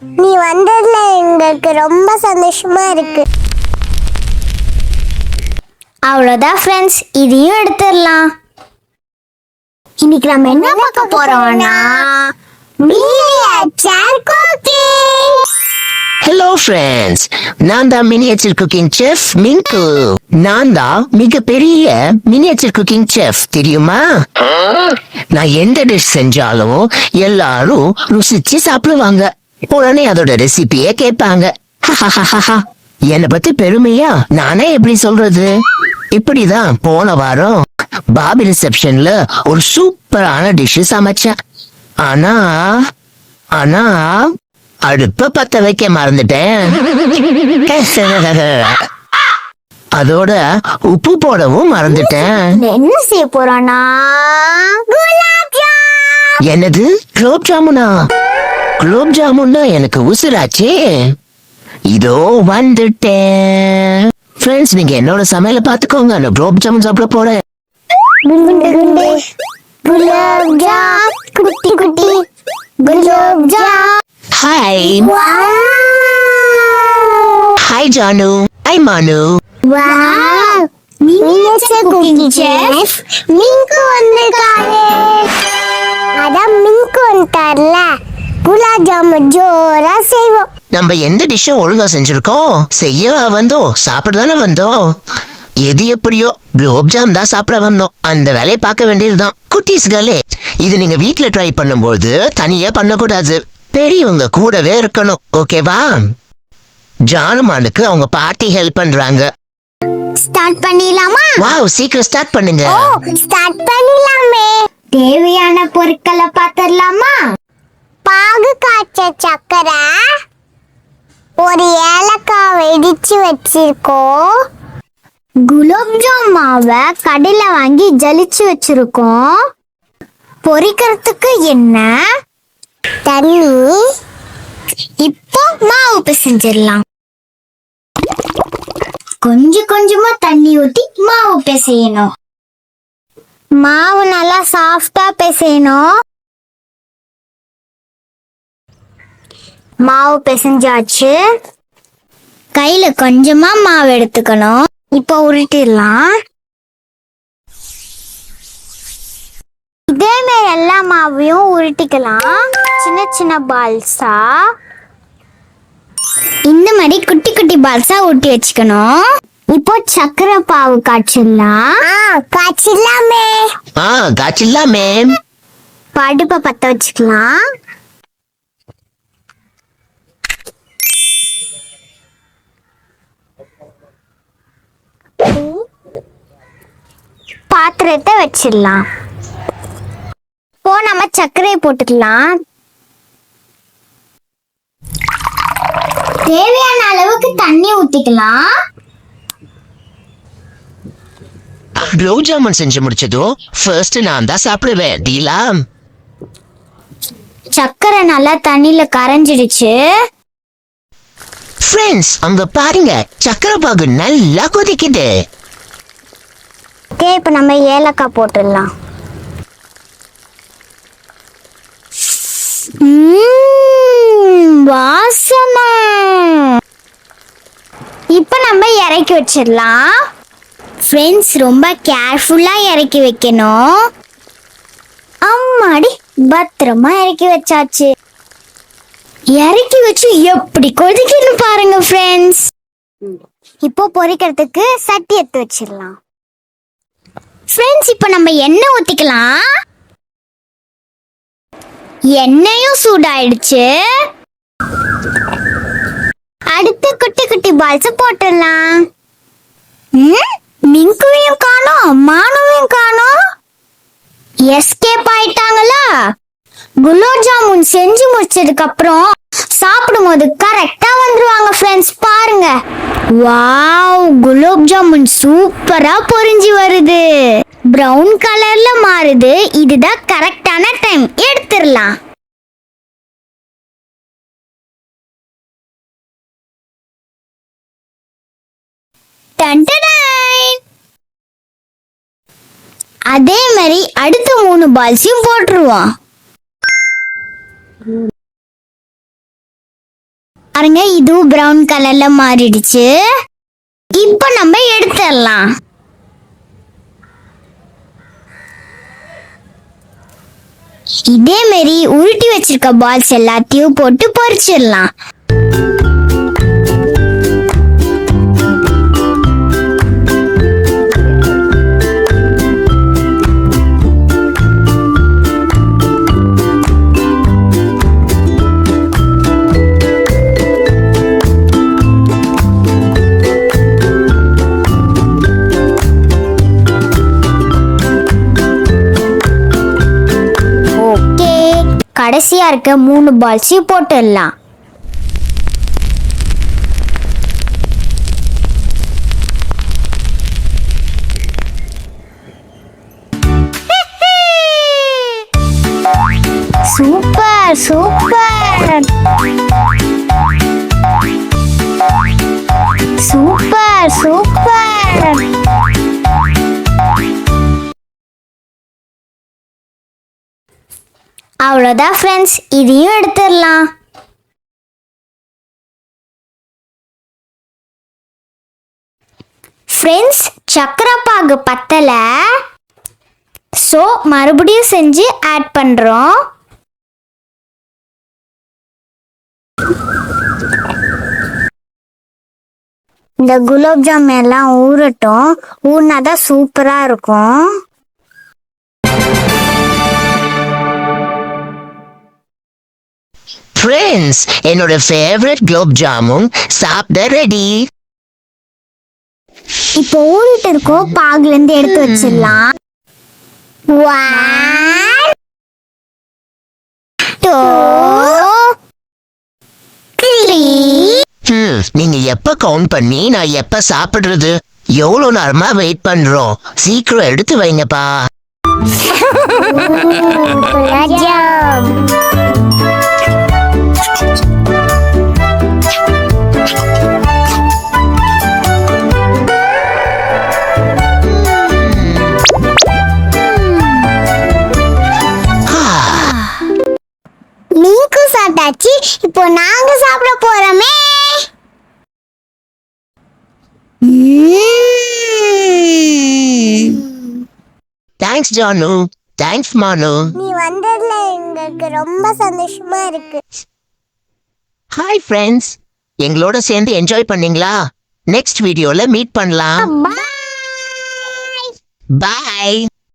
நீ வந்ததுல எங்களுக்கு ரொம்ப சந்தோஷமா இருக்கு. அவ்வளோதான் ஃப்ரெண்ட்ஸ், இதையும் எடுத்துடலாம். இன்னைக்கு நம்ம என்ன பார்க்க போறோம்னா மினியேச்சர் குக்கிங். ஹலோ ஃப்ரெண்ட்ஸ், நான் தான் மினியேச்சர் குக்கிங் செஃப் மிங்கு. நான் தான் மிகப்பெரிய மினியேச்சர் குக்கிங் செஃப், தெரியுமா? நான் எந்த டிஷ் செஞ்சாலும் எல்லாரும் ருசிச்சு சாப்பிடுவாங்க. உடனே அதோட ரெசிபியே கேட்பாங்க. என்னை பத்தி பெருமையா நானே எப்படி சொல்றது? இப்படிதான் போன வாரம் பாபி ரிசப்ஷன்ல ஒரு சூப்பரான டிஷ் சமைச்சேன். ஆனா ஆனா அடுப்ப பத்த வைக்க மறந்துட்டேன். அதோட உப்பு போடவும் மறந்துட்டேன். என்ன செய்ய போறானா? என்னது, குலோப் ஜாமுனா? குலோப் ஜாமுன்னா எனக்கு உசுராச்சே. இதோ வந்துட்டேன். ஃப்ரெண்ட்ஸ், நீங்க என்னோட சமையல பாத்துக்கோங்க. நான் குலோப் ஜாமுன் சாப்பிட போறேன். குலாப் ஜாம் குட்டி குட்டி gulab jam. Hi hi Janu, hi Manu. Wow, miniature cooking chef Mingu வந்திருக்காரு. அதான் மிங்கு வந்துட்டார்ல, குலாப் ஜாமுன் ஜோரா செய்வோம். நம்ம எந்த டிஷ்ஷும் ஒழுங்கா செஞ்சிருக்கோம்? செய்ய வந்தோம், சாப்பிடதானே வந்தோம். எது எப்படியோ குலோப் ஜாம் தான் சாப்பிட வந்தோம். அந்த வேலையை பார்க்க வேண்டியதுதான். குட்டீஸ்களே, இது நீங்க வீட்டுல ட்ரை பண்ணும்போது தனியா பண்ணக்கூடாது. பெரியவங்க கூடவே இருக்கணும், ஓகேவா? ஜானுமானுக்கு அவங்க பாட்டி ஹெல்ப் பண்றாங்க. ஸ்டார்ட் பண்ணிடலாமா? வாவ், சீக்கிரம் ஸ்டார்ட் பண்ணுங்க. ஸ்டார்ட் பண்ணிடலாமே. தேவையான பொருட்களை பார்த்துடலாமா? பாகு காய்ச்ச சக்கரை, ஒரு ஏலக்காய் இடிச்சு வச்சிருக்கோம். குலாப் ஜாம் மாவை கடையில வாங்கி ஜலிச்சு வச்சிருக்கோம். பொரிக்கிறதுக்கு எண்ணெய், தண்ணி. இப்போ மாவு பிசைஞ்சிடலாம். கொஞ்சம் கொஞ்சமா தண்ணி ஊத்தி மாவு பிசையணும். மாவு நல்லா சாஃப்டா பிசையணும். மாவு பிசைஞ்சாச்சு. கையில கொஞ்சமா மாவு எடுத்துக்கணும். இப்போ உருட்டிடலாம். இதே மாதிரி எல்லா மாவையும் உருட்டிக்கலாம், சின்ன சின்ன பால்ஸா. இந்த மாதிரி குட்டி குட்டி பால்ஸா ஊட்டி வச்சுக்கணும். இப்போ சக்கரை பாவு காய்ச்சிடலாம். காய்ச்சிடலாமே. காய்ச்சிடலாமே. அடுப்பை பத்த வச்சுக்கலாம். பாத்திரத்தை வச்சிடலாம். இப்போ நம்ம சர்க்கரையை போட்டுக்கலாம். தேவையான அளவுக்கு தண்ணி ஊத்திக்கலாம். குலோப் ஜாமுன் செஞ்சு முடிச்சதும் ஃபர்ஸ்ட் நான் தான் சாப்பிடுவேன், டீலா. சர்க்கரை நல்லா தண்ணியில கரைஞ்சிடுச்சு. ஃப்ரெண்ட்ஸ், அங்க பாருங்க, சக்கரை பாகு நல்லா கொதிக்குது. இப்போ நம்ம ஏலக்காய் போட்டுடலாம். வாசனை. இப்போ நம்ம இறக்கி வச்சிடலாம். ஃப்ரெண்ட்ஸ், ரொம்ப கேர்ஃபுல்லா இறக்கி வைக்கணும். அம்மாடி, பத்திரமா இறக்கி வச்சாச்சு. இறக்கி வச்சு எப்படி கொதிக்குன்னு பாருங்க ஃப்ரெண்ட்ஸ். இப்போ பொரிக்கிறதுக்கு சட்டி எடுத்து வச்சிடலாம். ஃப்ரெண்ட்ஸ், இப்போ நம்ம எண்ணெய் ஊத்திக்கலாம். எண்ணெயும் சூடாயிடுச்சு. அடுத்து குட்டி குட்டி பால்ஸ் போட்டுடலாம். மிங்குவையும் காணோம், மானுவையும் காணோம். எஸ்கேப் ஆயிட்டாங்களா? குலாப் ஜாமுன் செஞ்சு முடிச்சதுக்கு அப்புறம் சாப்பிடும்போது கரெக்டா வந்துருவாங்க ஃப்ரெண்ட்ஸ். பாருங்க, வாவ், குலாப் ஜாமுன் சூப்பரா பொரிஞ்சு வருது. பிரவுன் கலர்ல மாறுது. இதுதான் கரெக்டான டைம். எடுத்துடலாம். அதே மாதிரி அடுத்த 3 பால்ஸையும் போட்டுருவோம். பாருங்க, இதுவும் பிரவுன் கலர்ல மாறிடுச்சு. இப்போ நம்ம எடுத்துடலாம். இதே மாதிரி உருட்டி வச்சிருக்க பால்ஸ் எல்லாத்தையும் போட்டு பொரிச்சிடலாம். கடைசியா இருக்க 3 பால்ஸையும் போட்டுடலாம். Super super super super. அவ்வளோதான் ஃப்ரெண்ட்ஸ், இதையும் எடுத்துடலாம். ஃப்ரெண்ட்ஸ், சக்கரை பாகு பத்தல, ஸோ மறுபடியும் செஞ்சு ஆட் பண்ணுறோம். இந்த குலாப் ஜாம் எல்லாம் ஊறட்டும், ஊறினாதான் சூப்பராக இருக்கும். ஃப்ரெண்ட்ஸ், என்னோட ஃபேவரட் குலோப் ஜாமுன் சாப்பிட ரெடி. இப்போ ஊறிட்டு இருக்கோம், பாகுல இருந்து எடுத்து வச்சிடலாம். 1 2 3. நீங்க எப்ப கவுண்ட் பண்ணி நான் எப்ப சாப்பிடுறது? எவ்வளவு நேரமா வெயிட் பண்றோம், சீக்கிரம் எடுத்து வைங்கப்பா. நீக்கும் சாப்பிட்டாச்சு, இப்போ நாங்க சாப்பிட போறோமே. தேங்க்ஸ் ஜானு, தேங்க்ஸ் மானு. நீ வந்ததுல எங்களுக்கு ரொம்ப சந்தோஷமா இருக்கு. ஹாய் ஃப்ரெண்ட்ஸ், எங்களோட சேர்ந்து என்ஜாய் பண்ணீங்களா? நெக்ஸ்ட் வீடியோல மீட் பண்ணலாம். Bye. பாய்.